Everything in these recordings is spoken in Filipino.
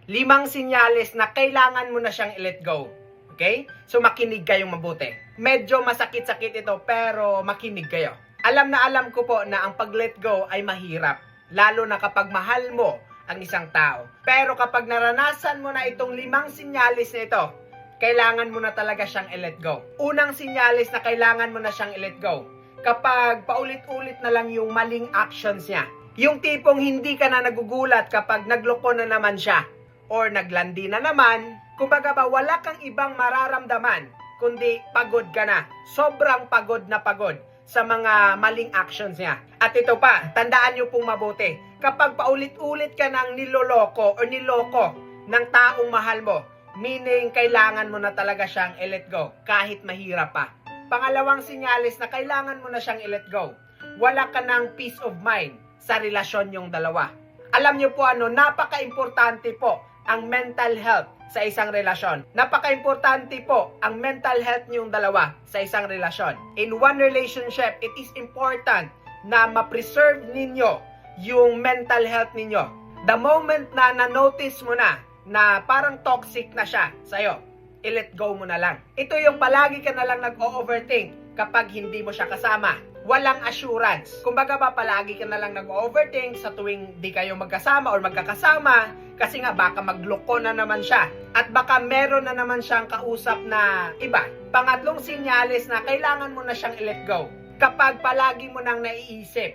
5 senyales na kailangan mo na siyang i-let go. Okay? So makinig kayong mabuti. Medyo masakit-sakit ito pero makinig kayo. Alam na alam ko po na ang pag-let go ay mahirap. Lalo na kapag mahal mo ang isang tao. Pero kapag naranasan mo na itong 5 senyales na ito, kailangan mo na talaga siyang i-let go. Unang senyales na kailangan mo na siyang i-let go. Kapag paulit-ulit na lang yung maling actions niya. Yung tipong hindi ka na nagugulat kapag nagloko na naman siya. Or naglandi na naman. Kumbaga ba, wala kang ibang mararamdaman kundi pagod ka na. Sobrang pagod na pagod sa mga maling actions niya. At ito pa, tandaan nyo pong mabuti. Kapag paulit-ulit ka nang niloloko o niloko ng taong mahal mo, meaning kailangan mo na talaga siyang i-let go kahit mahirap pa. Pangalawang sinyalis na kailangan mo na siyang i-let go. Wala ka ng peace of mind sa relasyon yung dalawa. Alam nyo po napaka-importante po ang mental health sa isang relasyon. Napaka-importante po ang mental health niyong dalawa sa isang relasyon. In one relationship, it is important na ma-preserve ninyo yung mental health ninyo. The moment na na-notice mo na parang toxic na siya sa'yo, i-let go mo na lang. Ito yung palagi ka na lang nag-overthink kapag hindi mo siya kasama. Walang assurance. Kumbaga ba, palagi ka na lang nag-overthink sa tuwing di kayo magkasama or magkakasama kasi nga baka magloko na naman siya at baka meron na naman siyang kausap na iba. Pangatlong sinyalis na kailangan mo na siyang i-let go. Kapag palagi mo nang naiisip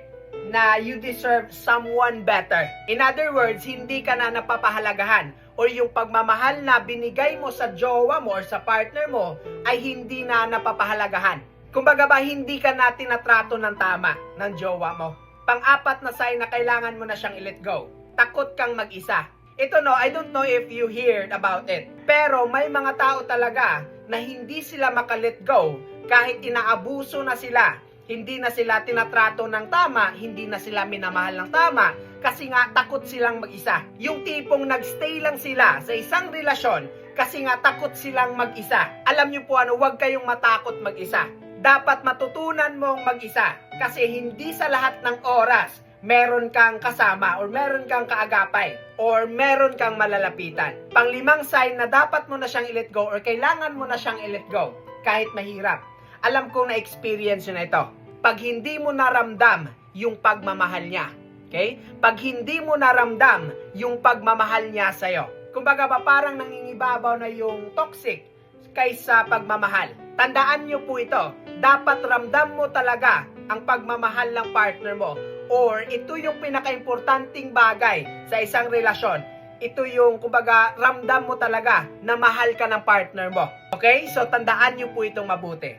na you deserve someone better. In other words, hindi ka na napapahalagahan or yung pagmamahal na binigay mo sa jowa mo or sa partner mo ay hindi na napapahalagahan. Kumbaga ba, hindi ka na tinatrato ng tama ng jowa mo. Pang-apat na sign na kailangan mo na siyang i-let go. Takot kang mag-isa. Ito I don't know if you heard about it. Pero may mga tao talaga na hindi sila maka-let go kahit inaabuso na sila. Hindi na sila tinatrato ng tama, hindi na sila minamahal ng tama kasi nga takot silang mag-isa. Yung tipong nagstay lang sila sa isang relasyon kasi nga takot silang mag-isa. Alam niyo po huwag kayong matakot mag-isa. Dapat matutunan mong mag-isa kasi hindi sa lahat ng oras meron kang kasama or meron kang kaagapay or meron kang malalapitan. Pang-5 sign na dapat mo na siyang i-let go or kailangan mo na siyang i-let go kahit mahirap. Alam kong na-experience na ito. Pag hindi mo naramdam yung pagmamahal niya. Okay? Pag hindi mo naramdam yung pagmamahal niya sa'yo. Kumbaga ba, parang nangingibabaw na yung toxic kaysa pagmamahal. Tandaan niyo po ito. Dapat ramdam mo talaga ang pagmamahal ng partner mo. Or ito yung pinaka-importanting bagay sa isang relasyon. Ito yung, kumbaga, ramdam mo talaga na mahal ka ng partner mo. Okay? So, tandaan niyo po itong mabuti.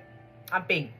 Amping.